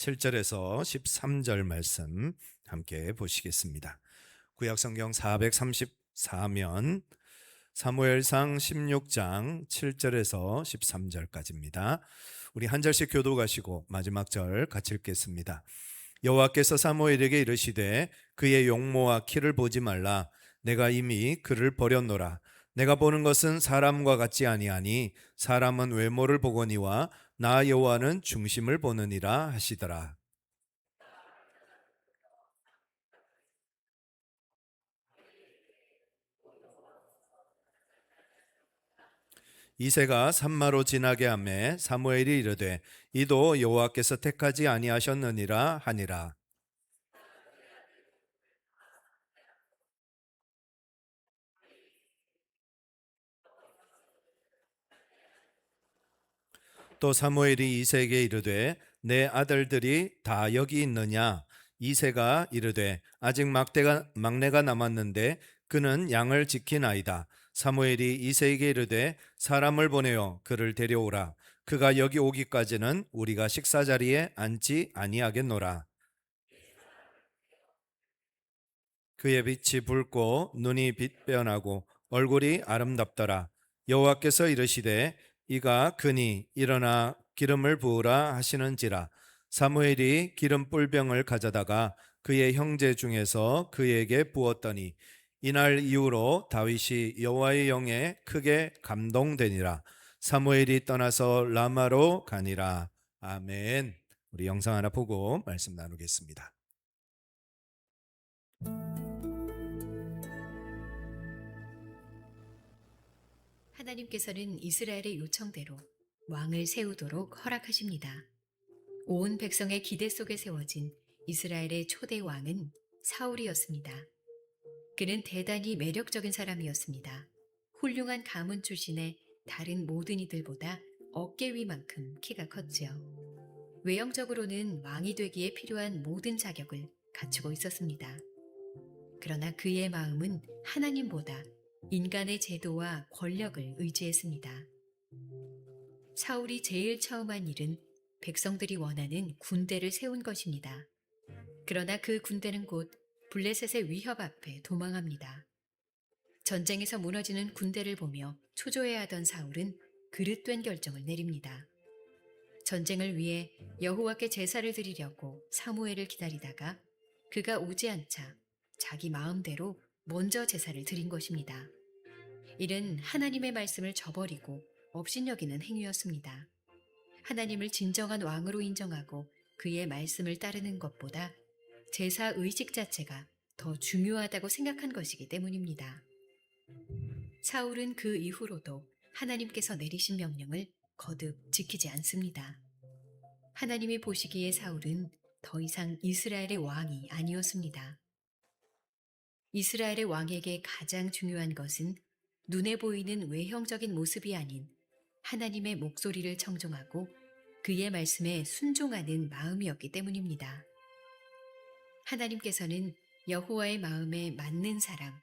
7절에서 13절 말씀 함께 보시겠습니다. 구약성경 434면 사무엘상 16장 7절에서 13절까지입니다. 우리 한 절씩 교독하시고 마지막 절 같이 읽겠습니다. 여호와께서 사무엘에게 이르시되 그의 용모와 키를 보지 말라. 내가 이미 그를 버렸노라. 내가 보는 것은 사람과 같지 아니하니 사람은 외모를 보거니와 나 여호와는 중심을 보느니라 하시더라. 이새가 산마로 지나게 하매 사무엘이 이르되 이도 여호와께서 택하지 아니하셨느니라 하니라. 또 사무엘이 이새에게 이르되 내 아들들이 다 여기 있느냐? 이새가 이르되 아직 막내가 남았는데 그는 양을 지키나이다. 사무엘이 이새에게 이르되 사람을 보내어 그를 데려오라. 그가 여기 오기까지는 우리가 식사 자리에 앉지 아니하겠노라. 그의 빛이 붉고 눈이 빛변하고 얼굴이 아름답더라. 여호와께서 이르시되 이가 그니 일어나 기름을 부으라 하시는지라. 사무엘이 기름 뿔병을 가져다가 그의 형제 중에서 그에게 부었더니 이날 이후로 다윗이 여호와의 영에 크게 감동되니라. 사무엘이 떠나서 라마로 가니라. 아멘. 우리 영상 하나 보고 말씀 나누겠습니다. 하나님께서는 이스라엘의 요청대로 왕을 세우도록 허락하십니다. 온 백성의 기대 속에 세워진 이스라엘의 초대 왕은 사울이었습니다. 그는 대단히 매력적인 사람이었습니다. 훌륭한 가문 출신의 다른 모든 이들보다 어깨 위만큼 키가 컸지요. 외형적으로는 왕이 되기에 필요한 모든 자격을 갖추고 있었습니다. 그러나 그의 마음은 하나님보다 인간의 제도와 권력을 의지했습니다. 사울이 제일 처음 한 일은 백성들이 원하는 군대를 세운 것입니다. 그러나 그 군대는 곧 블레셋의 위협 앞에 도망합니다. 전쟁에서 무너지는 군대를 보며 초조해하던 사울은 그릇된 결정을 내립니다. 전쟁을 위해 여호와께 제사를 드리려고 사무엘을 기다리다가 그가 오지 않자 자기 마음대로 먼저 제사를 드린 것입니다. 이는 하나님의 말씀을 저버리고 업신여기는 행위였습니다. 하나님을 진정한 왕으로 인정하고 그의 말씀을 따르는 것보다 제사 의식 자체가 더 중요하다고 생각한 것이기 때문입니다. 사울은 그 이후로도 하나님께서 내리신 명령을 거듭 지키지 않습니다. 하나님이 보시기에 사울은 더 이상 이스라엘의 왕이 아니었습니다. 이스라엘의 왕에게 가장 중요한 것은 눈에 보이는 외형적인 모습이 아닌 하나님의 목소리를 청종하고 그의 말씀에 순종하는 마음이었기 때문입니다. 하나님께서는 여호와의 마음에 맞는 사람,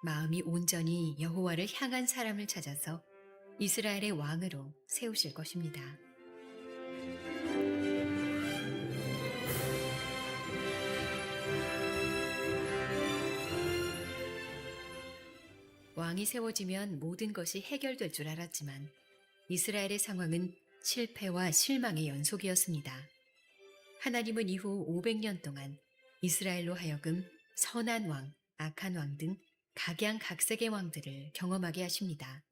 마음이 온전히 여호와를 향한 사람을 찾아서 이스라엘의 왕으로 세우실 것입니다. 왕이 세워지면 모든 것이 해결될 줄 알았지만 이스라엘의 상황은 실패와 실망의 연속이었습니다. 하나님은 이후 500년 동안 이스라엘로 하여금 선한 왕, 악한 왕 등 각양각색의 왕들을 경험하게 하십니다.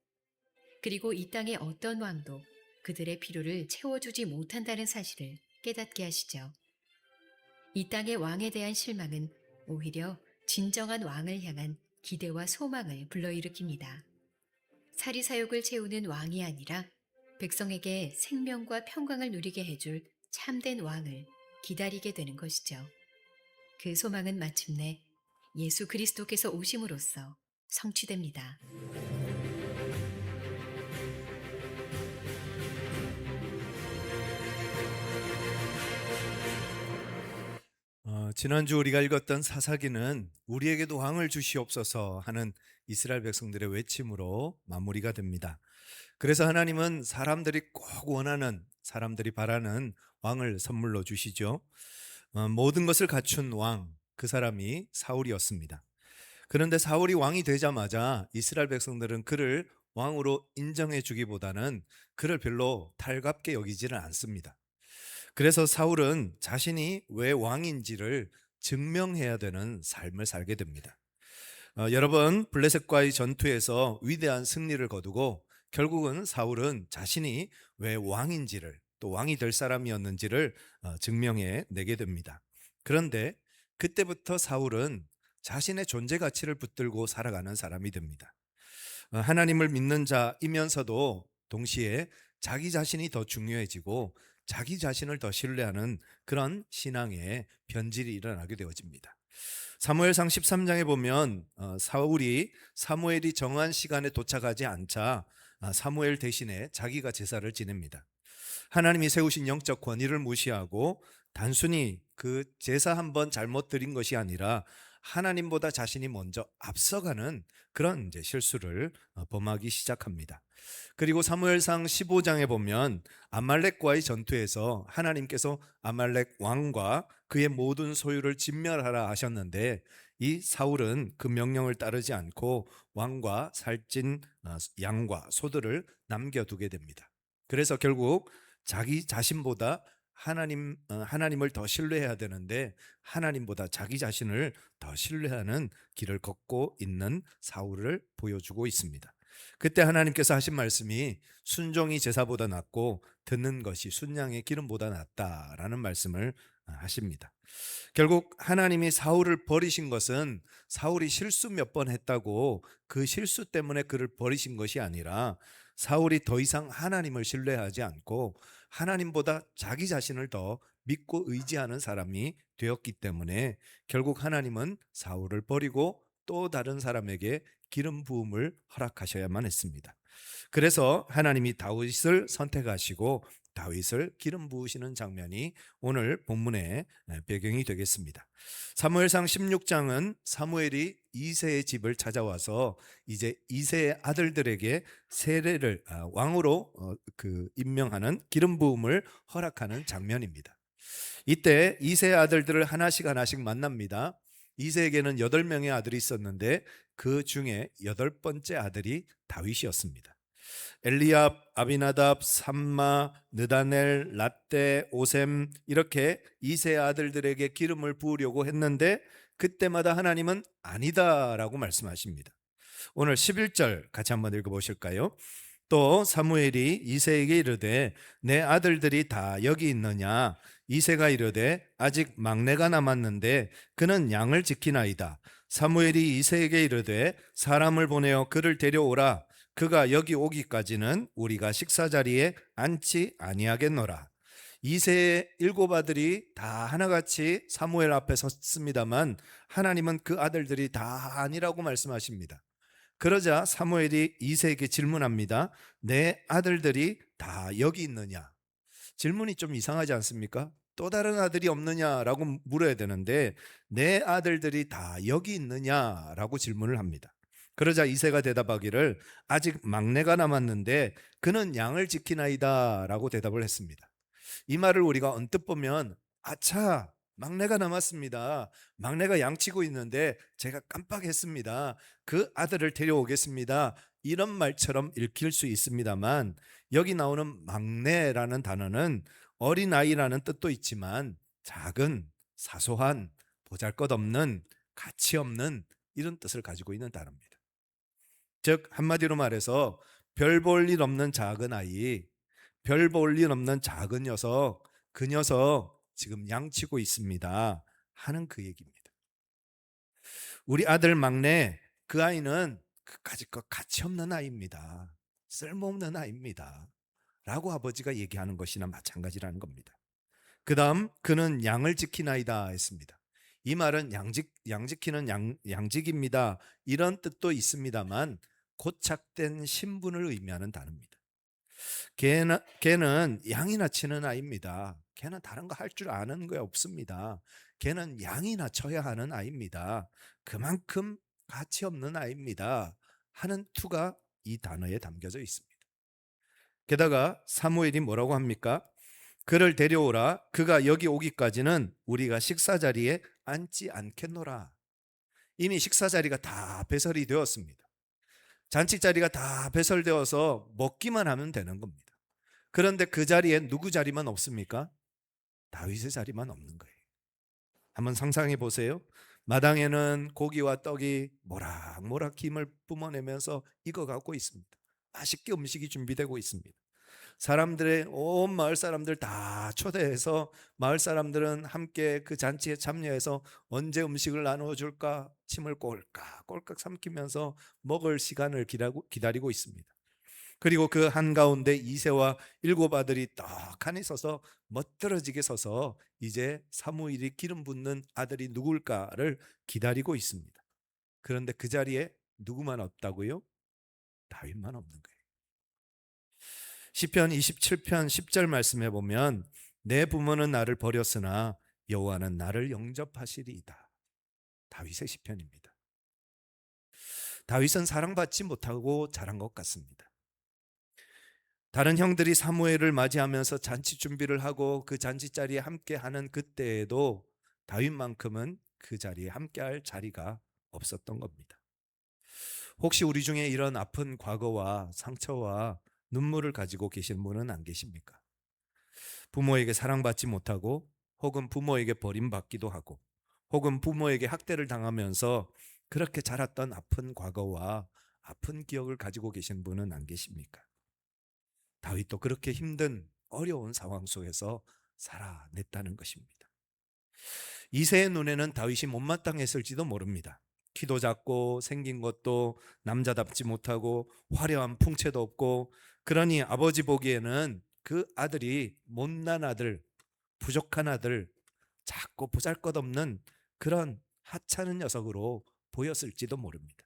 그리고 이 땅의 어떤 왕도 그들의 필요를 채워주지 못한다는 사실을 깨닫게 하시죠. 이 땅의 왕에 대한 실망은 오히려 진정한 왕을 향한 기대와 소망을 불러일으킵니다. 사리사욕을 채우는 왕이 아니라 백성에게 생명과 평강을 누리게 해줄 참된 왕을 기다리게 되는 것이죠. 그 소망은 마침내 예수 그리스도께서 오심으로써 성취됩니다. 지난주 우리가 읽었던 사사기는 우리에게도 왕을 주시옵소서 하는 이스라엘 백성들의 외침으로 마무리가 됩니다. 그래서 하나님은 사람들이 꼭 원하는, 사람들이 바라는 왕을 선물로 주시죠. 모든 것을 갖춘 왕, 그 사람이 사울이었습니다. 그런데 사울이 왕이 되자마자 이스라엘 백성들은 그를 왕으로 인정해 주기보다는 그를 별로 달갑게 여기지는 않습니다. 그래서 사울은 자신이 왜 왕인지를 증명해야 되는 삶을 살게 됩니다. 여러 번 블레셋과의 전투에서 위대한 승리를 거두고 결국은 사울은 자신이 왜 왕인지를, 또 왕이 될 사람이었는지를 증명해 내게 됩니다. 그런데 그때부터 사울은 자신의 존재 가치를 붙들고 살아가는 사람이 됩니다. 하나님을 믿는 자이면서도 동시에 자기 자신이 더 중요해지고 자기 자신을 더 신뢰하는 그런 신앙의 변질이 일어나게 되어집니다. 사무엘상 13장에 보면 사울이 사무엘이 정한 시간에 도착하지 않자 사무엘 대신에 자기가 제사를 지냅니다. 하나님이 세우신 영적 권위를 무시하고 단순히 그 제사 한 번 잘못 드린 것이 아니라 하나님보다 자신이 먼저 앞서가는 그런 이제 실수를 범하기 시작합니다. 그리고 사무엘상 15장에 보면 아말렉과의 전투에서 하나님께서 아말렉 왕과 그의 모든 소유를 진멸하라 하셨는데 이 사울은 그 명령을 따르지 않고 왕과 살찐 양과 소들을 남겨두게 됩니다. 그래서 결국 자기 자신보다 하나님을 더 신뢰해야 되는데 하나님보다 자기 자신을 더 신뢰하는 길을 걷고 있는 사울을 보여주고 있습니다. 그때 하나님께서 하신 말씀이 순종이 제사보다 낫고 듣는 것이 순양의 기름보다 낫다라는 말씀을 하십니다. 결국 하나님이 사울을 버리신 것은 사울이 실수 몇 번 했다고 그 실수 때문에 그를 버리신 것이 아니라 사울이 더 이상 하나님을 신뢰하지 않고 하나님보다 자기 자신을 더 믿고 의지하는 사람이 되었기 때문에 결국 하나님은 사울을 버리고 또 다른 사람에게 기름 부음을 허락하셔야만 했습니다. 그래서 하나님이 다윗을 선택하시고 다윗을 기름 부으시는 장면이 오늘 본문의 배경이 되겠습니다. 사무엘상 16장은 사무엘이 이새의 집을 찾아와서 이제 이새의 아들들에게 세례를 왕으로 임명하는 기름 부음을 허락하는 장면입니다. 이때 이새의 아들들을 하나씩 하나씩 만납니다. 이새에게는 8명의 아들이 있었는데 그 중에 8번째 아들이 다윗이었습니다. 엘리압, 아비나답, 삼마, 느다넬, 랏대, 오셈 이렇게 이새의 아들들에게 기름을 부으려고 했는데 그때마다 하나님은 아니다라고 말씀하십니다. 오늘 11절 같이 한번 읽어보실까요? 또 사무엘이 이새에게 이르되 내 아들들이 다 여기 있느냐? 이새가 이르되 아직 막내가 남았는데 그는 양을 지키나이다. 사무엘이 이새에게 이르되 사람을 보내어 그를 데려오라. 그가 여기 오기까지는 우리가 식사 자리에 앉지 아니하겠노라. 이새의 7 아들이 다 하나같이 사무엘 앞에 섰습니다만 하나님은 그 아들들이 다 아니라고 말씀하십니다. 그러자 사무엘이 이새에게 질문합니다. 내 아들들이 다 여기 있느냐? 질문이 좀 이상하지 않습니까? 또 다른 아들이 없느냐라고 물어야 되는데 내 아들들이 다 여기 있느냐라고 질문을 합니다. 그러자 이새가 대답하기를 아직 막내가 남았는데 그는 양을 지키나이다라고 대답을 했습니다. 이 말을 우리가 언뜻 보면 아차 막내가 남았습니다. 막내가 양치고 있는데 제가 깜빡했습니다. 그 아들을 데려오겠습니다. 이런 말처럼 읽힐 수 있습니다만 여기 나오는 막내라는 단어는 어린아이라는 뜻도 있지만 작은, 사소한, 보잘것없는, 가치없는 이런 뜻을 가지고 있는 단어입니다. 즉 한마디로 말해서 별 볼 일 없는 작은 아이, 별 볼 일 없는 작은 녀석, 그 녀석 지금 양치고 있습니다 하는 그 얘기입니다. 우리 아들 막내, 그 아이는 그까짓 것 가치 없는 아이입니다. 쓸모없는 아이입니다 라고 아버지가 얘기하는 것이나 마찬가지라는 겁니다. 그 다음 그는 양을 지키나이다 했습니다. 이 말은 양지키는 양직입니다 이런 뜻도 있습니다만 고착된 신분을 의미하는 단어입니다. 걔는 양이나 치는 아이입니다. 걔는 다른 거 할 줄 아는 거 없습니다. 걔는 양이나 쳐야 하는 아이입니다. 그만큼 가치 없는 아이입니다 하는 투가 이 단어에 담겨져 있습니다. 게다가 사무엘이 뭐라고 합니까? 그를 데려오라. 그가 여기 오기까지는 우리가 식사 자리에 앉지 않겠노라. 이미 식사 자리가 다 배설이 되었습니다. 잔치 자리가 다 배설되어서 먹기만 하면 되는 겁니다. 그런데 그 자리에 누구 자리만 없습니까? 다윗의 자리만 없는 거예요. 한번 상상해 보세요. 마당에는 고기와 떡이 모락모락 김을 뿜어내면서 익어가고 있습니다. 맛있게 음식이 준비되고 있습니다. 사람들의 온 마을 사람들 다 초대해서 마을 사람들은 함께 그 잔치에 참여해서 언제 음식을 나누어 줄까 침을 꼴깍꼴깍 삼키면서 먹을 시간을 기다리고 있습니다. 그리고 그 한가운데 이새와 일곱 아들이 떡하니 서서 멋들어지게 서서 이제 사무엘이 기름 붓는 아들이 누굴까를 기다리고 있습니다. 그런데 그 자리에 누구만 없다고요? 다윗만 없는 거예요. 시편 27편 10절 말씀해 보면 내 부모는 나를 버렸으나 여호와는 나를 영접하시리이다. 다윗의 시편입니다. 다윗은 사랑받지 못하고 자란 것 같습니다. 다른 형들이 사무엘을 맞이하면서 잔치 준비를 하고 그 잔치 자리에 함께 하는 그때에도 다윗만큼은 그 자리에 함께할 자리가 없었던 겁니다. 혹시 우리 중에 이런 아픈 과거와 상처와 눈물을 가지고 계신 분은 안 계십니까? 부모에게 사랑받지 못하고 혹은 부모에게 버림받기도 하고 혹은 부모에게 학대를 당하면서 그렇게 자랐던 아픈 과거와 아픈 기억을 가지고 계신 분은 안 계십니까? 다윗도 그렇게 힘든 어려운 상황 속에서 살아냈다는 것입니다. 이새의 눈에는 다윗이 못마땅했을지도 모릅니다. 키도 작고 생긴 것도 남자답지 못하고 화려한 풍채도 없고, 그러니 아버지 보기에는 그 아들이 못난 아들, 부족한 아들, 작고 보잘것없는 그런 하찮은 녀석으로 보였을지도 모릅니다.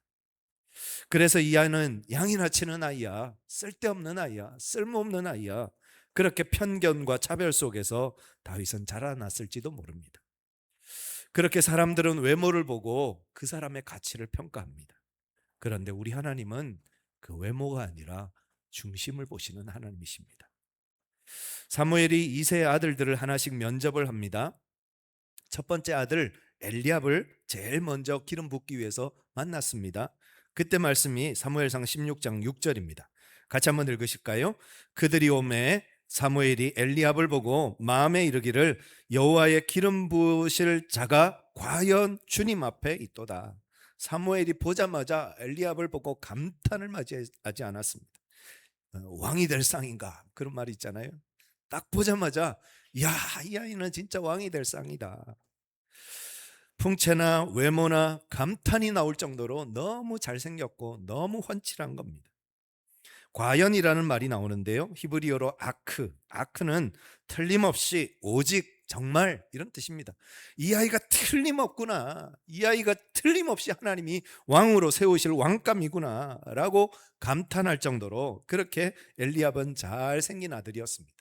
그래서 이 아이는 양이나 치는 아이야, 쓸데없는 아이야, 쓸모없는 아이야, 그렇게 편견과 차별 속에서 다윗은 자라났을지도 모릅니다. 그렇게 사람들은 외모를 보고 그 사람의 가치를 평가합니다. 그런데 우리 하나님은 그 외모가 아니라 중심을 보시는 하나님이십니다. 사무엘이 이세의 아들들을 하나씩 면접을 합니다. 첫 번째 아들 엘리압을 제일 먼저 기름 붓기 위해서 만났습니다. 그때 말씀이 사무엘상 16장 6절입니다. 같이 한번 읽으실까요? 그들이 오매 사무엘이 엘리압을 보고 마음에 이르기를 여호와의 기름 부으실 자가 과연 주님 앞에 있도다. 사무엘이 보자마자 엘리압을 보고 감탄을 맞이하지 않았습니다. 왕이 될 상인가, 그런 말이 있잖아요. 딱 보자마자 야, 이 아이는 진짜 왕이 될 상이다. 풍채나 외모나 감탄이 나올 정도로 너무 잘생겼고 너무 훤칠한 겁니다. 과연이라는 말이 나오는데요, 히브리어로 아크는 틀림없이, 오직, 정말, 이런 뜻입니다. 이 아이가 틀림없구나, 이 아이가 틀림없이 하나님이 왕으로 세우실 왕감이구나 라고 감탄할 정도로 그렇게 엘리압은 잘생긴 아들이었습니다.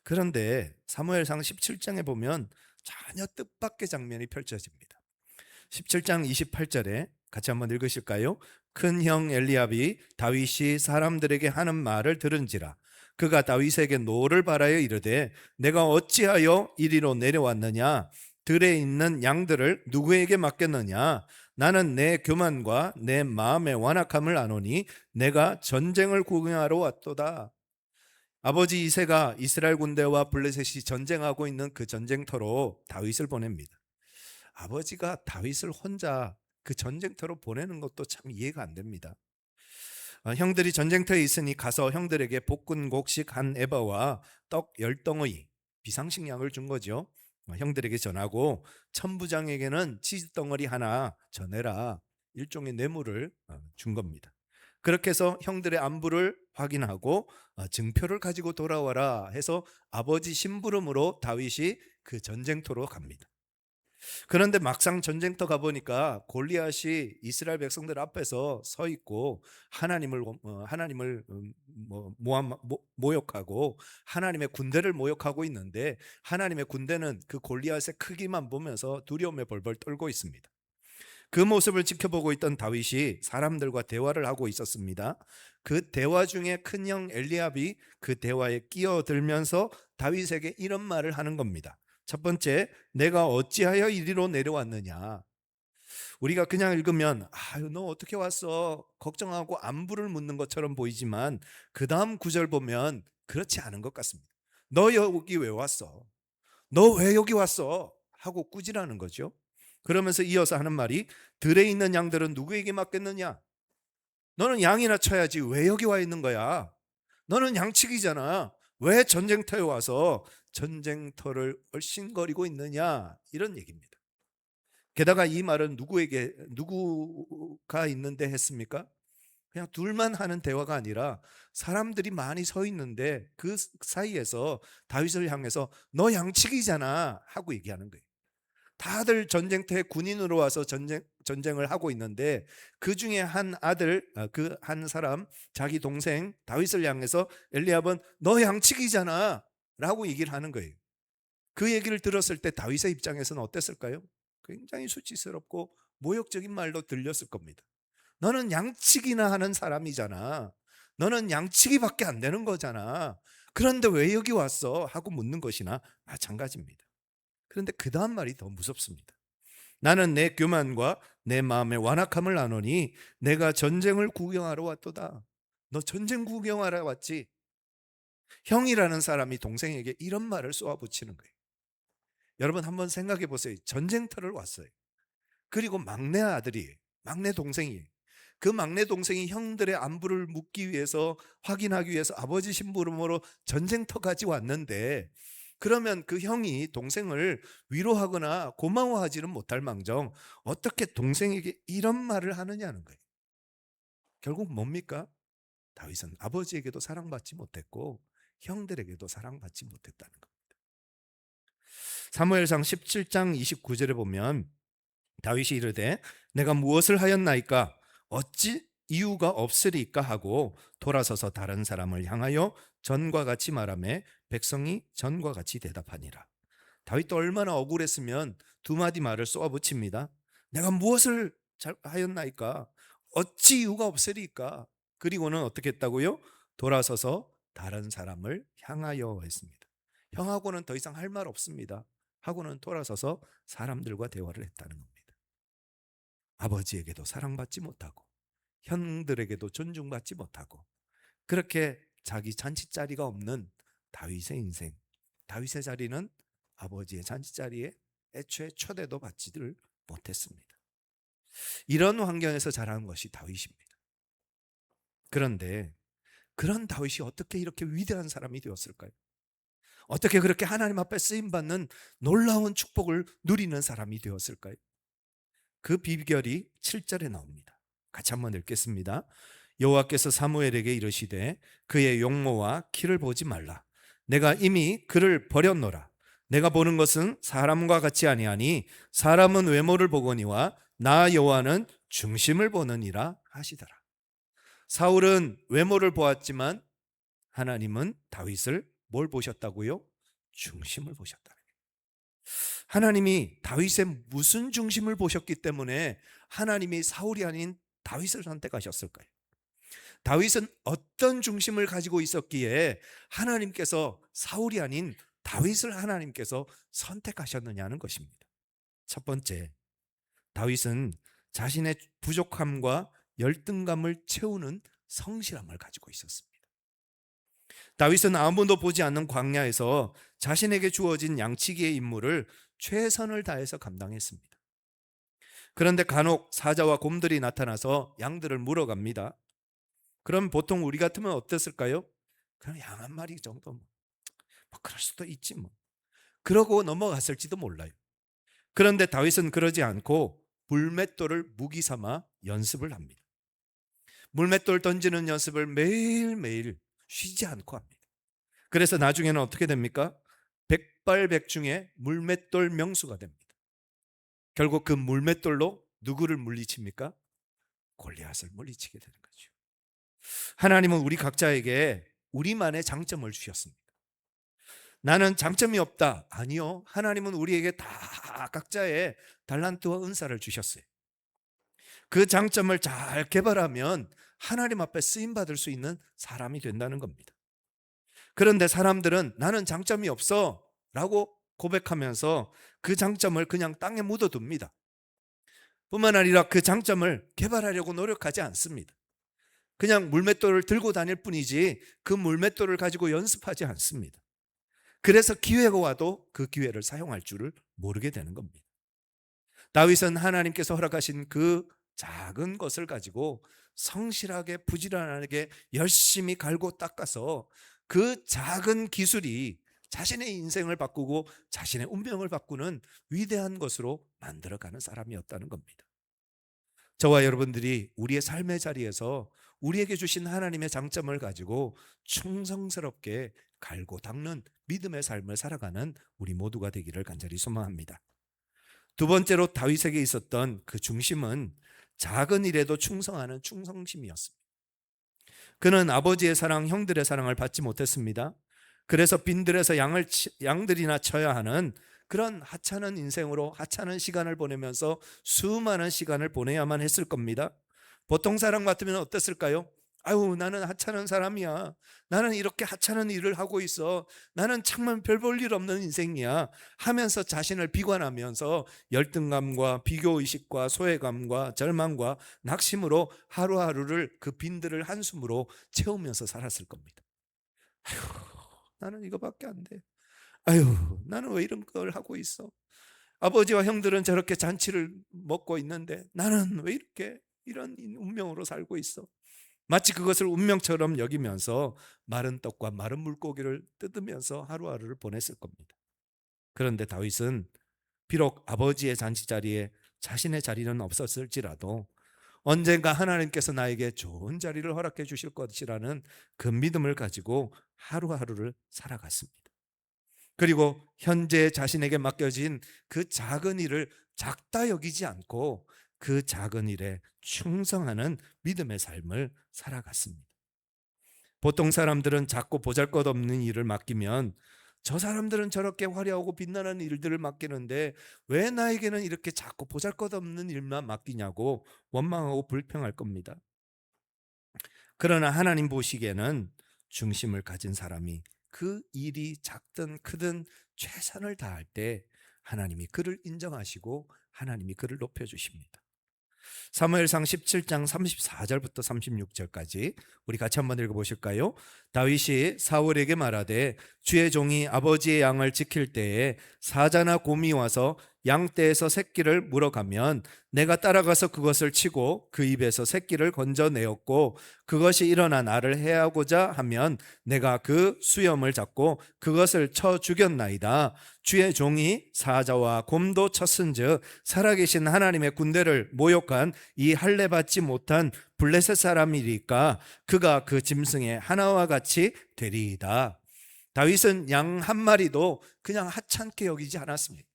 그런데 사무엘상 17장에 보면 전혀 뜻밖의 장면이 펼쳐집니다. 17장 28절에 같이 한번 읽으실까요? 큰 형 엘리압이 다윗이 사람들에게 하는 말을 들은지라 그가 다윗에게 노를 바라여 이르되 내가 어찌하여 이리로 내려왔느냐, 들에 있는 양들을 누구에게 맡겼느냐, 나는 내 교만과 내 마음의 완악함을 아노니 내가 전쟁을 구경하러 왔도다. 아버지 이새가 이스라엘 군대와 블레셋이 전쟁하고 있는 그 전쟁터로 다윗을 보냅니다. 아버지가 다윗을 혼자 그 전쟁터로 보내는 것도 참 이해가 안 됩니다. 형들이 전쟁터에 있으니 가서 형들에게 볶은 곡식 한 에바와 떡 10덩어리 비상식량을 준 거죠. 형들에게 전하고 천부장에게는 치즈 덩어리 하나 전해라, 일종의 뇌물을 준 겁니다. 그렇게 해서 형들의 안부를 확인하고 증표를 가지고 돌아와라 해서 아버지 심부름으로 다윗이 그 전쟁터로 갑니다. 그런데 막상 전쟁터 가보니까 골리앗이 이스라엘 백성들 앞에서 서 있고 하나님을 모욕하고 하나님의 군대를 모욕하고 있는데, 하나님의 군대는 그 골리앗의 크기만 보면서 두려움에 벌벌 떨고 있습니다. 그 모습을 지켜보고 있던 다윗이 사람들과 대화를 하고 있었습니다. 그 대화 중에 큰형 엘리압이 그 대화에 끼어들면서 다윗에게 이런 말을 하는 겁니다. 첫 번째, 내가 어찌하여 이리로 내려왔느냐. 우리가 그냥 읽으면 아유 너 어떻게 왔어? 걱정하고 안부를 묻는 것처럼 보이지만 그 다음 구절 보면 그렇지 않은 것 같습니다. 너 여기 왜 왔어? 너 왜 여기 왔어? 하고 꾸지라는 거죠. 그러면서 이어서 하는 말이 들에 있는 양들은 누구에게 맡겼느냐? 너는 양이나 쳐야지 왜 여기 와 있는 거야? 너는 양치기잖아. 왜 전쟁터에 와서 전쟁터를 얼씬거리고 있느냐? 이런 얘기입니다. 게다가 이 말은 누구가 있는데 했습니까? 그냥 둘만 하는 대화가 아니라 사람들이 많이 서 있는데 그 사이에서 다윗을 향해서 너 양치기잖아 하고 얘기하는 거예요. 다들 전쟁터에 군인으로 와서 전쟁을 하고 있는데 그 중에 한 아들, 그 한 사람, 자기 동생 다윗을 향해서 엘리압은 너 양치기잖아 라고 얘기를 하는 거예요. 그 얘기를 들었을 때 다윗의 입장에서는 어땠을까요? 굉장히 수치스럽고 모욕적인 말로 들렸을 겁니다. 너는 양치기나 하는 사람이잖아. 너는 양치기밖에 안 되는 거잖아. 그런데 왜 여기 왔어? 하고 묻는 것이나 마찬가지입니다. 그런데 그 다음 말이 더 무섭습니다. 나는 내 교만과 내 마음의 완악함을 아노니 내가 전쟁을 구경하러 왔도다. 너 전쟁 구경하러 왔지? 형이라는 사람이 동생에게 이런 말을 쏘아붙이는 거예요. 여러분 한번 생각해 보세요. 전쟁터를 왔어요. 그리고 막내 아들이에요. 막내 동생이에요. 그 막내 동생이 형들의 안부를 묻기 위해서, 확인하기 위해서 아버지 심부름으로 전쟁터까지 왔는데, 그러면 그 형이 동생을 위로하거나 고마워하지는 못할 망정 어떻게 동생에게 이런 말을 하느냐는 거예요. 결국 뭡니까? 다윗은 아버지에게도 사랑받지 못했고 형들에게도 사랑받지 못했다는 겁니다. 사무엘상 17장 29절에 보면 다윗이 이르되 내가 무엇을 하였나이까 어찌 이유가 없으리까 하고 돌아서서 다른 사람을 향하여 전과 같이 말하매 백성이 전과 같이 대답하니라. 다윗도 얼마나 억울했으면 두 마디 말을 쏘아붙입니다. 내가 무엇을 하였나이까 어찌 이유가 없으리까. 그리고는 어떻게 했다고요? 돌아서서 다른 사람을 향하여 했습니다. 형하고는 더 이상 할 말 없습니다 하고는 돌아서서 사람들과 대화를 했다는 겁니다. 아버지에게도 사랑받지 못하고 형들에게도 존중받지 못하고 그렇게 자기 잔치자리가 없는 다윗의 인생. 다윗의 자리는 아버지의 잔치자리에 애초에 초대도 받지를 못했습니다. 이런 환경에서 자란 것이 다윗입니다. 그런데 그런 다윗이 어떻게 이렇게 위대한 사람이 되었을까요? 어떻게 그렇게 하나님 앞에 쓰임받는 놀라운 축복을 누리는 사람이 되었을까요? 그 비결이 7절에 나옵니다. 같이 한번 읽겠습니다. 여호와께서 사무엘에게 이르시되 그의 용모와 키를 보지 말라. 내가 이미 그를 버렸노라. 내가 보는 것은 사람과 같이 아니하니 사람은 외모를 보거니와 나 여호와는 중심을 보느니라 하시더라. 사울은 외모를 보았지만 하나님은 다윗을 뭘 보셨다고요? 중심을 보셨다. 하나님이 다윗의 무슨 중심을 보셨기 때문에 하나님이 사울이 아닌 다윗을 선택하셨을까요? 다윗은 어떤 중심을 가지고 있었기에 하나님께서 사울이 아닌 다윗을 하나님께서 선택하셨느냐는 것입니다. 첫 번째, 다윗은 자신의 부족함과 열등감을 채우는 성실함을 가지고 있었습니다. 다윗은 아무도 보지 않는 광야에서 자신에게 주어진 양치기의 임무를 최선을 다해서 감당했습니다. 그런데 간혹 사자와 곰들이 나타나서 양들을 물어갑니다. 그럼 보통 우리 같으면 어땠을까요? 그냥 양 한 마리 정도 뭐 그럴 수도 있지 뭐. 그러고 넘어갔을지도 몰라요. 그런데 다윗은 그러지 않고 물맷돌을 무기 삼아 연습을 합니다. 물맷돌 던지는 연습을 매일매일 쉬지 않고 합니다. 그래서 나중에는 어떻게 됩니까? 백발백중의 물맷돌 명수가 됩니다. 결국 그 물맷돌로 누구를 물리칩니까? 골리앗을 물리치게 되는 거죠. 하나님은 우리 각자에게 우리만의 장점을 주셨습니다. 나는 장점이 없다. 아니요. 하나님은 우리에게 다 각자의 달란트와 은사를 주셨어요. 그 장점을 잘 개발하면 하나님 앞에 쓰임 받을 수 있는 사람이 된다는 겁니다. 그런데 사람들은 나는 장점이 없어 라고 고백하면서 그 장점을 그냥 땅에 묻어둡니다. 뿐만 아니라 그 장점을 개발하려고 노력하지 않습니다. 그냥 물맷돌을 들고 다닐 뿐이지 그 물맷돌을 가지고 연습하지 않습니다. 그래서 기회가 와도 그 기회를 사용할 줄을 모르게 되는 겁니다. 다윗은 하나님께서 허락하신 그 작은 것을 가지고 성실하게 부지런하게 열심히 갈고 닦아서 그 작은 기술이 자신의 인생을 바꾸고 자신의 운명을 바꾸는 위대한 것으로 만들어가는 사람이었다는 겁니다. 저와 여러분들이 우리의 삶의 자리에서 우리에게 주신 하나님의 장점을 가지고 충성스럽게 갈고 닦는 믿음의 삶을 살아가는 우리 모두가 되기를 간절히 소망합니다. 두 번째로 다윗에게 있었던 그 중심은 작은 일에도 충성하는 충성심이었습니다. 그는 아버지의 사랑, 형들의 사랑을 받지 못했습니다. 그래서 빈들에서 양들이나 쳐야 하는 그런 하찮은 인생으로 하찮은 시간을 보내면서 수많은 시간을 보내야만 했을 겁니다. 보통 사람 같으면 어땠을까요? 아유, 나는 하찮은 사람이야. 나는 이렇게 하찮은 일을 하고 있어. 나는 정말 별 볼 일 없는 인생이야. 하면서 자신을 비관하면서 열등감과 비교의식과 소외감과 절망과 낙심으로 하루하루를 그 빈들을 한숨으로 채우면서 살았을 겁니다. 아유, 나는 이거밖에 안 돼. 아유, 나는 왜 이런 걸 하고 있어? 아버지와 형들은 저렇게 잔치를 먹고 있는데 나는 왜 이렇게 이런 운명으로 살고 있어? 마치 그것을 운명처럼 여기면서 마른 떡과 마른 물고기를 뜯으면서 하루하루를 보냈을 겁니다. 그런데 다윗은 비록 아버지의 잔치 자리에 자신의 자리는 없었을지라도 언젠가 하나님께서 나에게 좋은 자리를 허락해 주실 것이라는 그 믿음을 가지고 하루하루를 살아갔습니다. 그리고 현재 자신에게 맡겨진 그 작은 일을 작다 여기지 않고 그 작은 일에 충성하는 믿음의 삶을 살아갔습니다. 보통 사람들은 작고 보잘것없는 일을 맡기면 저 사람들은 저렇게 화려하고 빛나는 일들을 맡기는데 왜 나에게는 이렇게 작고 보잘것없는 일만 맡기냐고 원망하고 불평할 겁니다. 그러나 하나님 보시기에는 중심을 가진 사람이 그 일이 작든 크든 최선을 다할 때 하나님이 그를 인정하시고 하나님이 그를 높여주십니다. 사무엘상 17장 34절부터 36절까지 우리 같이 한번 읽어보실까요? 다윗이 사울에게 말하되 주의 종이 아버지의 양을 지킬 때에 사자나 곰이 와서 양떼에서 새끼를 물어가면 내가 따라가서 그것을 치고 그 입에서 새끼를 건져내었고 그것이 일어나 나를 해하고자 하면 내가 그 수염을 잡고 그것을 쳐 죽였나이다. 주의 종이 사자와 곰도 쳤은즉 살아계신 하나님의 군대를 모욕한 이 할례 받지 못한 블레셋 사람이니까 그가 그 짐승의 하나와 같이 되리이다. 다윗은 양 한 마리도 그냥 하찮게 여기지 않았습니다.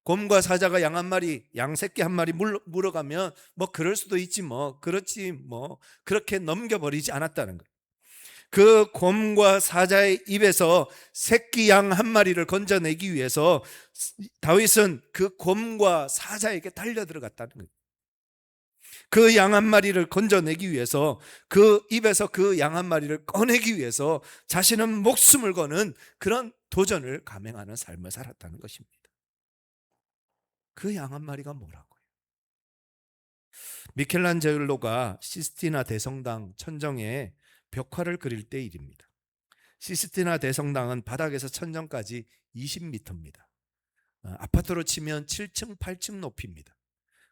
곰과 사자가 양 한 마리, 양 새끼 한 마리 물어가면 뭐 그럴 수도 있지 뭐 그렇지 뭐 그렇게 넘겨버리지 않았다는 거예요. 그 곰과 사자의 입에서 새끼 양 한 마리를 건져내기 위해서 다윗은 그 곰과 사자에게 달려 들어갔다는 거예요. 그 양 한 마리를 건져내기 위해서 그 입에서 그 양 한 마리를 꺼내기 위해서 자신은 목숨을 거는 그런 도전을 감행하는 삶을 살았다는 것입니다. 그 양 한 마리가 뭐라고요? 미켈란젤로가 시스티나 대성당 천정에 벽화를 그릴 때 일입니다. 시스티나 대성당은 바닥에서 천정까지 20m입니다. 아파트로 치면 7층, 8층 높이입니다.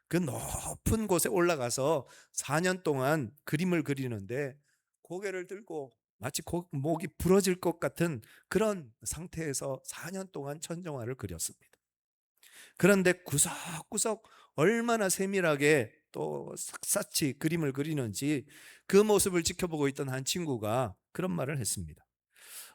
그 높은 곳에 올라가서 4년 동안 그림을 그리는데 고개를 들고 마치 목이 부러질 것 같은 그런 상태에서 4년 동안 천정화를 그렸습니다. 그런데 구석구석 얼마나 세밀하게 또 샅샅이 그림을 그리는지 그 모습을 지켜보고 있던 한 친구가 그런 말을 했습니다.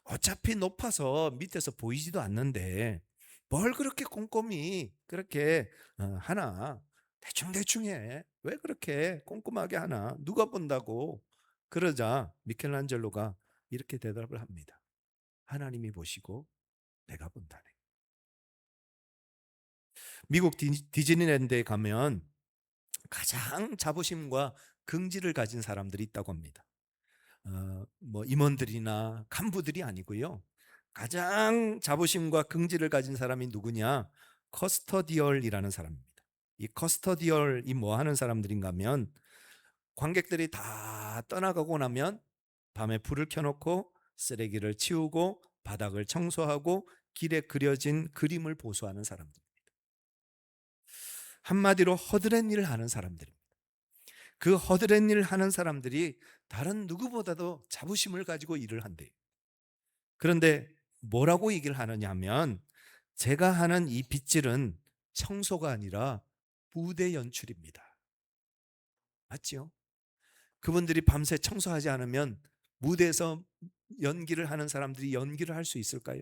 어차피 높아서 밑에서 보이지도 않는데 뭘 그렇게 꼼꼼히 그렇게 하나? 대충대충 해. 왜 그렇게 꼼꼼하게 하나? 누가 본다고? 그러자 미켈란젤로가 이렇게 대답을 합니다. 하나님이 보시고 내가 본다네. 미국 디즈니랜드에 가면 가장 자부심과 긍지를 가진 사람들이 있다고 합니다. 뭐 임원들이나 간부들이 아니고요. 가장 자부심과 긍지를 가진 사람이 누구냐? 커스터디얼이라는 사람입니다. 이 커스터디얼이 뭐 하는 사람들인가 하면 관객들이 다 떠나가고 나면 밤에 불을 켜놓고 쓰레기를 치우고 바닥을 청소하고 길에 그려진 그림을 보수하는 사람들. 한마디로 허드렛 일을 하는 사람들입니다. 그 허드렛 일을 하는 사람들이 다른 누구보다도 자부심을 가지고 일을 한대요. 그런데 뭐라고 얘기를 하느냐 하면 제가 하는 이 빗질은 청소가 아니라 무대 연출입니다. 맞지요? 그분들이 밤새 청소하지 않으면 무대에서 연기를 하는 사람들이 연기를 할 수 있을까요?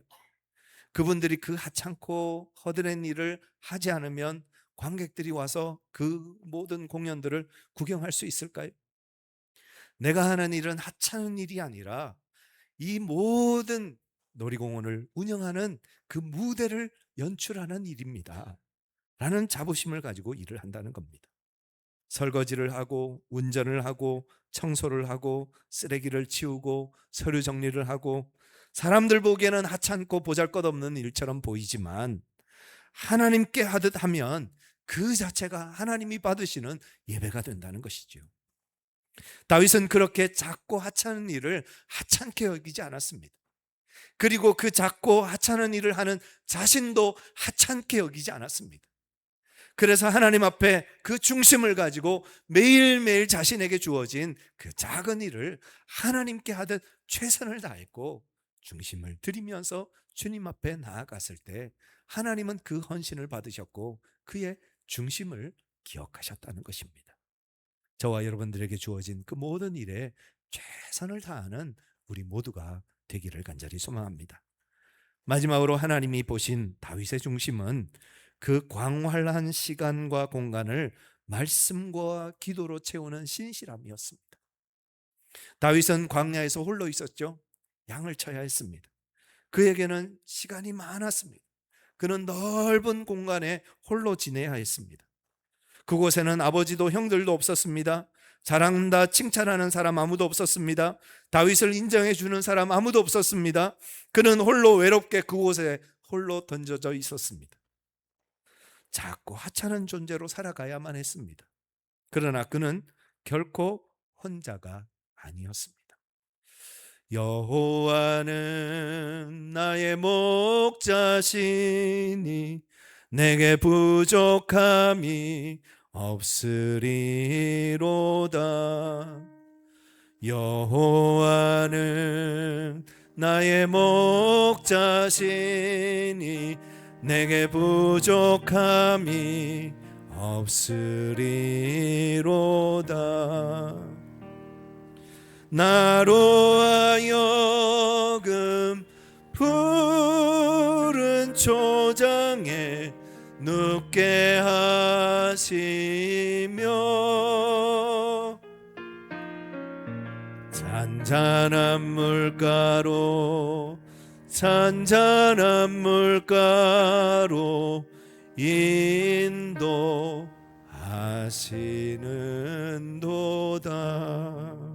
그분들이 그 하찮고 허드렛 일을 하지 않으면 관객들이 와서 그 모든 공연들을 구경할 수 있을까요? 내가 하는 일은 하찮은 일이 아니라 이 모든 놀이공원을 운영하는 그 무대를 연출하는 일입니다. 라는 자부심을 가지고 일을 한다는 겁니다. 설거지를 하고 운전을 하고 청소를 하고 쓰레기를 치우고 서류 정리를 하고 사람들 보기에는 하찮고 보잘것없는 일처럼 보이지만 하나님께 하듯 하면 그 자체가 하나님이 받으시는 예배가 된다는 것이죠. 다윗은 그렇게 작고 하찮은 일을 하찮게 여기지 않았습니다. 그리고 그 작고 하찮은 일을 하는 자신도 하찮게 여기지 않았습니다. 그래서 하나님 앞에 그 중심을 가지고 매일매일 자신에게 주어진 그 작은 일을 하나님께 하듯 최선을 다했고 중심을 들이면서 주님 앞에 나아갔을 때 하나님은 그 헌신을 받으셨고 그의 중심을 기억하셨다는 것입니다. 저와 여러분들에게 주어진 그 모든 일에 최선을 다하는 우리 모두가 되기를 간절히 소망합니다. 마지막으로 하나님이 보신 다윗의 중심은 그 광활한 시간과 공간을 말씀과 기도로 채우는 신실함이었습니다. 다윗은 광야에서 홀로 있었죠. 양을 쳐야 했습니다. 그에게는 시간이 많았습니다. 그는 넓은 공간에 홀로 지내야 했습니다. 그곳에는 아버지도 형들도 없었습니다. 잘한다 칭찬하는 사람 아무도 없었습니다. 다윗을 인정해 주는 사람 아무도 없었습니다. 그는 홀로 외롭게 그곳에 홀로 던져져 있었습니다. 작고 하찮은 존재로 살아가야만 했습니다. 그러나 그는 결코 혼자가 아니었습니다. 여호와는 나의 목자시니 내게 부족함이 없으리로다. 여호와는 나의 목자시니 내게 부족함이 없으리로다. 나로 하여금 푸른 초장에 눕게 하시며 잔잔한 물가로 인도하시는도다.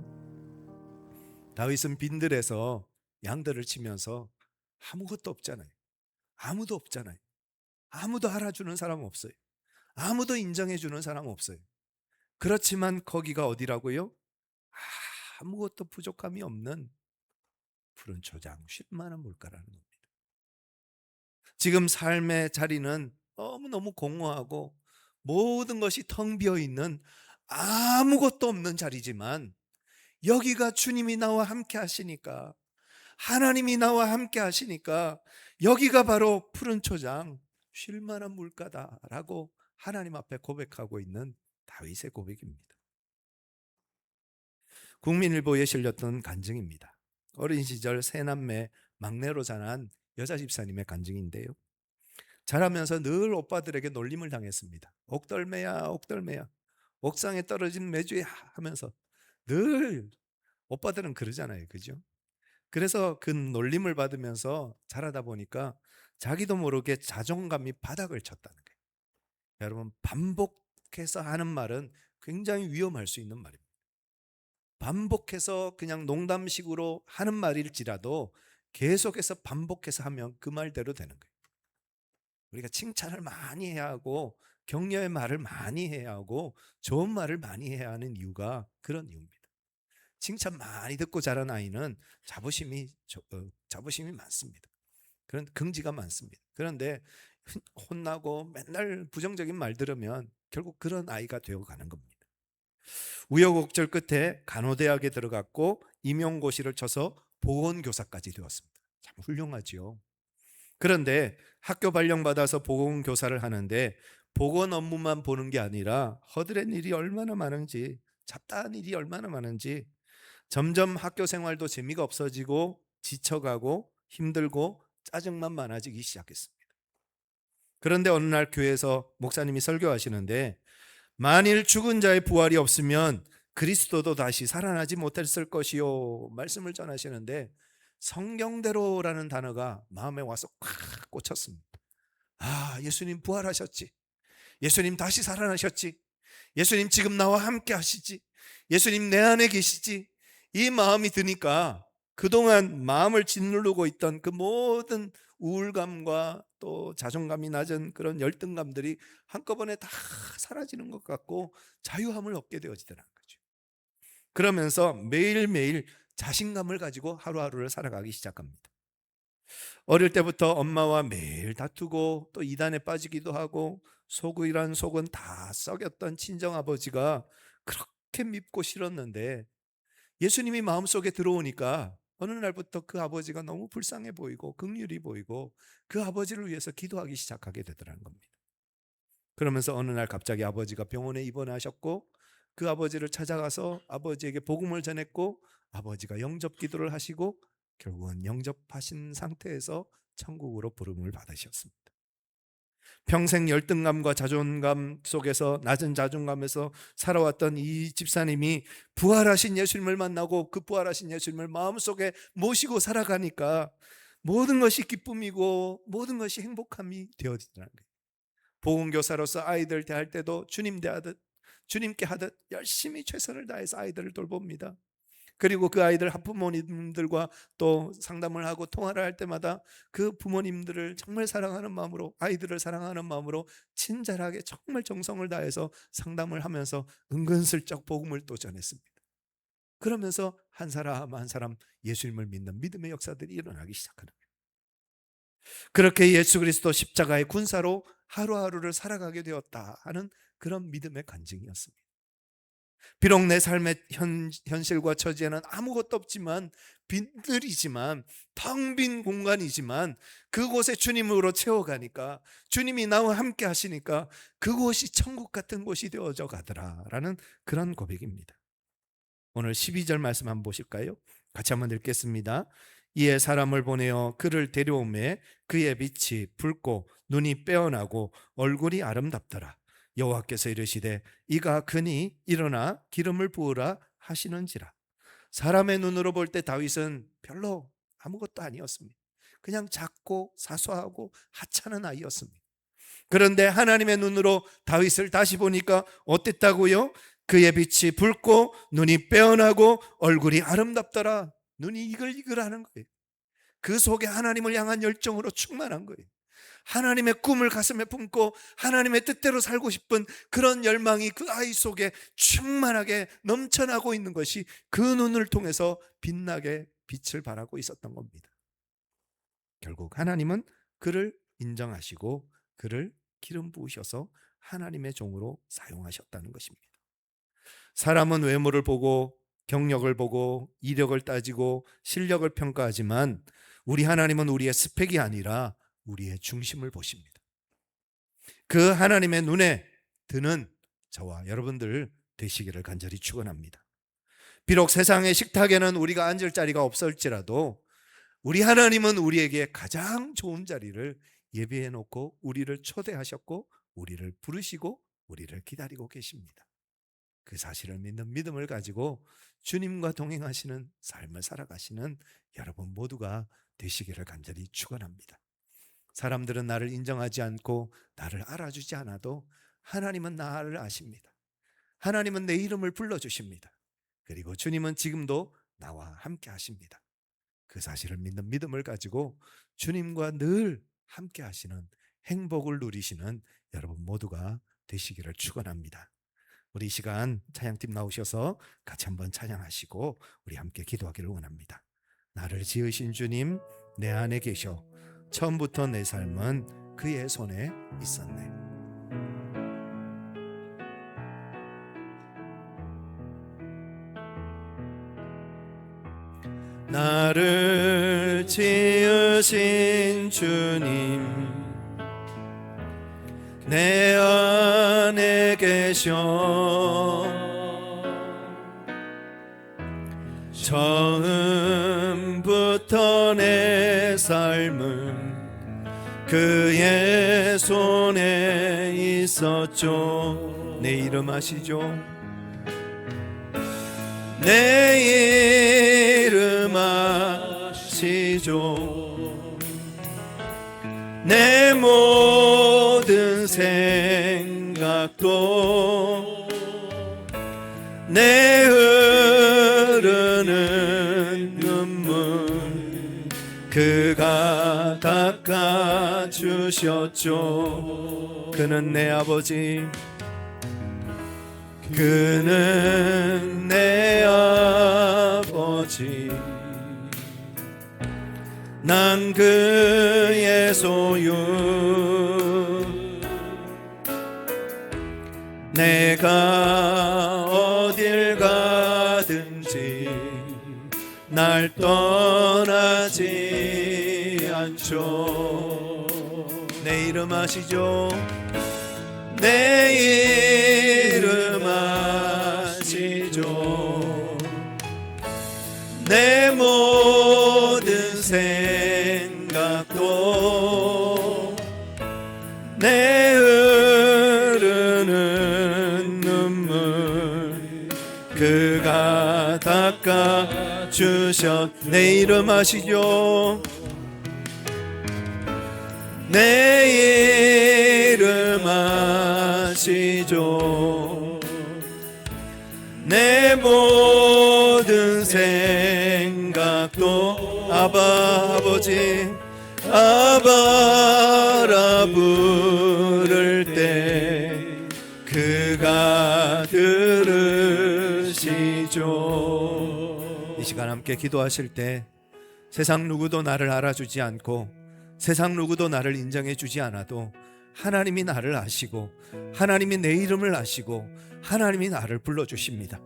다윗은 빈들에서 양들을 치면서 아무것도 없잖아요. 아무도 없잖아요. 아무도 알아주는 사람 없어요. 아무도 인정해주는 사람 없어요. 그렇지만 거기가 어디라고요? 아무것도 부족함이 없는 푸른 초장 쉴 만한 물가라는 겁니다. 지금 삶의 자리는 너무너무 공허하고 모든 것이 텅 비어있는 아무것도 없는 자리지만 여기가 주님이 나와 함께 하시니까 하나님이 나와 함께 하시니까 여기가 바로 푸른 초장 쉴 만한 물가다라고 하나님 앞에 고백하고 있는 다윗의 고백입니다. 국민일보에 실렸던 간증입니다. 어린 시절 세 남매 막내로 자란 여자 집사님의 간증인데요. 자라면서 늘 오빠들에게 놀림을 당했습니다. 옥덜매야 옥덜매야 옥상에 떨어진 메주야 하면서 늘 오빠들은 그러잖아요. 그죠? 그래서 그 놀림을 받으면서 자라다 보니까 자기도 모르게 자존감이 바닥을 쳤다는 거예요. 여러분 반복해서 하는 말은 굉장히 위험할 수 있는 말입니다. 반복해서 그냥 농담식으로 하는 말일지라도 계속해서 반복해서 하면 그 말대로 되는 거예요. 우리가 칭찬을 많이 해야 하고 격려의 말을 많이 해야 하고 좋은 말을 많이 해야 하는 이유가 그런 이유입니다. 칭찬 많이 듣고 자란 아이는 자부심이 많습니다. 그런 긍지가 많습니다. 그런데 혼나고 맨날 부정적인 말 들으면 결국 그런 아이가 되어가는 겁니다. 우여곡절 끝에 간호대학에 들어갔고 임용고시를 쳐서 보건교사까지 되었습니다. 참 훌륭하지요. 그런데 학교 발령받아서 보건교사를 하는데 보건 업무만 보는 게 아니라 허드렛 일이 얼마나 많은지, 잡다한 일이 얼마나 많은지, 점점 학교 생활도 재미가 없어지고 지쳐가고 힘들고 짜증만 많아지기 시작했습니다. 그런데 어느 날 교회에서 목사님이 설교하시는데 만일 죽은 자의 부활이 없으면 그리스도도 다시 살아나지 못했을 것이요 말씀을 전하시는데 성경대로라는 단어가 마음에 와서 콱 꽂혔습니다. 아, 예수님 부활하셨지. 예수님 다시 살아나셨지. 예수님 지금 나와 함께 하시지. 예수님 내 안에 계시지. 이 마음이 드니까 그동안 마음을 짓누르고 있던 그 모든 우울감과 또 자존감이 낮은 그런 열등감들이 한꺼번에 다 사라지는 것 같고 자유함을 얻게 되어지더라는 거죠. 그러면서 매일매일 자신감을 가지고 하루하루를 살아가기 시작합니다. 어릴 때부터 엄마와 매일 다투고 또 이단에 빠지기도 하고 속이란 속은 다 썩였던 친정아버지가 그렇게 밉고 싫었는데 예수님이 마음속에 들어오니까 어느 날부터 그 아버지가 너무 불쌍해 보이고 긍휼이 보이고 그 아버지를 위해서 기도하기 시작하게 되더라는 겁니다. 그러면서 어느 날 갑자기 아버지가 병원에 입원하셨고 그 아버지를 찾아가서 아버지에게 복음을 전했고 아버지가 영접 기도를 하시고 결국은 영접하신 상태에서 천국으로 부름을 받으셨습니다. 평생 열등감과 자존감 속에서 낮은 자존감에서 살아왔던 이 집사님이 부활하신 예수님을 만나고 그 부활하신 예수님을 마음속에 모시고 살아가니까 모든 것이 기쁨이고 모든 것이 행복함이 되어지더라는 거예요. 보건교사로서 아이들 대할 때도 주님 대하듯 주님께 하듯 열심히 최선을 다해서 아이들을 돌봅니다. 그리고 그 아이들 학부모님들과 또 상담을 하고 통화를 할 때마다 그 부모님들을 정말 사랑하는 마음으로 아이들을 사랑하는 마음으로 친절하게 정말 정성을 다해서 상담을 하면서 은근슬쩍 복음을 또 전했습니다. 그러면서 한 사람 한 사람 예수님을 믿는 믿음의 역사들이 일어나기 시작하는 거예요. 그렇게 예수 그리스도 십자가의 군사로 하루하루를 살아가게 되었다 하는 그런 믿음의 간증이었습니다. 비록 내 삶의 현실과 처지에는 아무것도 없지만 빈들이지만 텅 빈 공간이지만 그곳에 주님으로 채워가니까 주님이 나와 함께 하시니까 그곳이 천국 같은 곳이 되어져 가더라라는 그런 고백입니다. 오늘 12절 말씀 한번 보실까요? 같이 한번 읽겠습니다. 이에 사람을 보내어 그를 데려오매 그의 빛이 붉고 눈이 빼어나고 얼굴이 아름답더라. 여호와께서 이르시되 이가 그니 일어나 기름을 부으라 하시는지라. 사람의 눈으로 볼 때 다윗은 별로 아무것도 아니었습니다. 그냥 작고 사소하고 하찮은 아이였습니다. 그런데 하나님의 눈으로 다윗을 다시 보니까 어땠다고요? 그의 빛이 붉고 눈이 빼어나고 얼굴이 아름답더라. 눈이 이글이글하는 거예요. 그 속에 하나님을 향한 열정으로 충만한 거예요. 하나님의 꿈을 가슴에 품고 하나님의 뜻대로 살고 싶은 그런 열망이 그 아이 속에 충만하게 넘쳐나고 있는 것이 그 눈을 통해서 빛나게 빛을 발하고 있었던 겁니다. 결국 하나님은 그를 인정하시고 그를 기름 부으셔서 하나님의 종으로 사용하셨다는 것입니다. 사람은 외모를 보고 경력을 보고 이력을 따지고 실력을 평가하지만 우리 하나님은 우리의 스펙이 아니라 우리의 중심을 보십니다. 그 하나님의 눈에 드는 저와 여러분들 되시기를 간절히 축원합니다. 비록 세상의 식탁에는 우리가 앉을 자리가 없을지라도 우리 하나님은 우리에게 가장 좋은 자리를 예비해 놓고 우리를 초대하셨고 우리를 부르시고 우리를 기다리고 계십니다. 그 사실을 믿는 믿음을 가지고 주님과 동행하시는 삶을 살아가시는 여러분 모두가 되시기를 간절히 축원합니다. 사람들은 나를 인정하지 않고 나를 알아주지 않아도 하나님은 나를 아십니다. 하나님은 내 이름을 불러주십니다. 그리고 주님은 지금도 나와 함께 하십니다. 그 사실을 믿는 믿음을 가지고 주님과 늘 함께 하시는 행복을 누리시는 여러분 모두가 되시기를 축원합니다. 우리 이 시간 찬양팀 나오셔서 같이 한번 찬양하시고 우리 함께 기도하기를 원합니다. 나를 지으신 주님 내 안에 계셔 처음부터 내 삶은 그의 손에 있었네. 나를 지으신 주님 내 안에 계셔 처음부터 내 삶은 그의 손에 있었죠. 내 이름 아시죠? 내 이름 아시죠? 내 모든 생각도 내 흐르는 눈물 그가 닦아주셨죠. 그는 내 아버지, 그는 내 아버지, 난 그의 소유. 내가 어딜 가든지 날 떠나지 않죠. 내 이름 아시죠? 내 이름 아시죠? 내 모든 생각도 내 흐르는 눈물 그가 닦아주셨. 내 이름 아시죠? 내 이름 아시죠? 내 모든 생각도 아바 아버지 아바라 부를 때 그가 들으시죠. 이 시간 함께 기도하실 때 세상 누구도 나를 알아주지 않고 세상 누구도 나를 인정해 주지 않아도 하나님이 나를 아시고 하나님이 내 이름을 아시고 하나님이 나를 불러주십니다.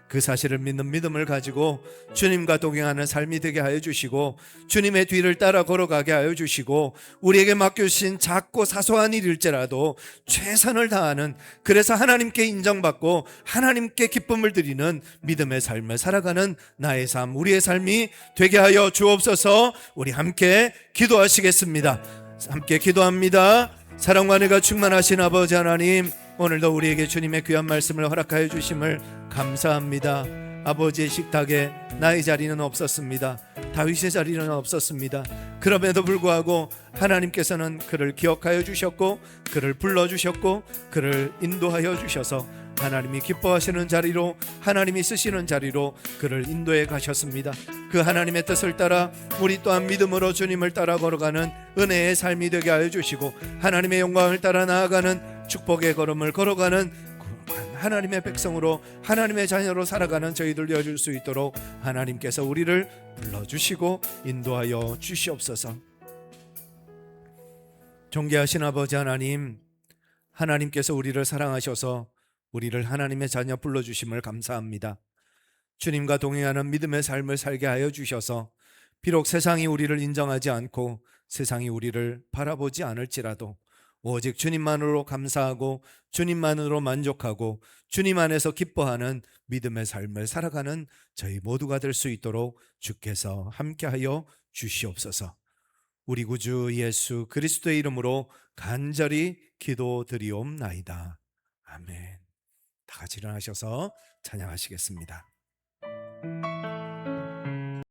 그 사실을 믿는 믿음을 가지고 주님과 동행하는 삶이 되게 하여 주시고 주님의 뒤를 따라 걸어가게 하여 주시고 우리에게 맡겨주신 작고 사소한 일일지라도 최선을 다하는, 그래서 하나님께 인정받고 하나님께 기쁨을 드리는 믿음의 삶을 살아가는 나의 삶, 우리의 삶이 되게 하여 주옵소서. 우리 함께 기도하시겠습니다. 함께 기도합니다. 사랑과 은혜가 충만하신 아버지 하나님, 오늘도 우리에게 주님의 귀한 말씀을 허락하여 주심을 감사합니다. 아버지의 식탁에 나의 자리는 없었습니다. 다윗의 자리는 없었습니다. 그럼에도 불구하고 하나님께서는 그를 기억하여 주셨고 그를 불러주셨고 그를 인도하여 주셔서 하나님이 기뻐하시는 자리로, 하나님이 쓰시는 자리로 그를 인도해 가셨습니다. 그 하나님의 뜻을 따라 우리 또한 믿음으로 주님을 따라 걸어가는 은혜의 삶이 되게 하여 주시고 하나님의 영광을 따라 나아가는 축복의 걸음을 걸어가는 하나님의 백성으로, 하나님의 자녀로 살아가는 저희들 되어줄 수 있도록 하나님께서 우리를 불러주시고 인도하여 주시옵소서. 존귀하신 아버지 하나님, 하나님께서 우리를 사랑하셔서 우리를 하나님의 자녀 불러주심을 감사합니다. 주님과 동행하는 믿음의 삶을 살게 하여 주셔서 비록 세상이 우리를 인정하지 않고 세상이 우리를 바라보지 않을지라도 오직 주님만으로 감사하고 주님만으로 만족하고 주님 안에서 기뻐하는 믿음의 삶을 살아가는 저희 모두가 될 수 있도록 주께서 함께하여 주시옵소서. 우리 구주 예수 그리스도의 이름으로 간절히 기도드리옵나이다. 아멘. 다 같이 일어나셔서 찬양하시겠습니다.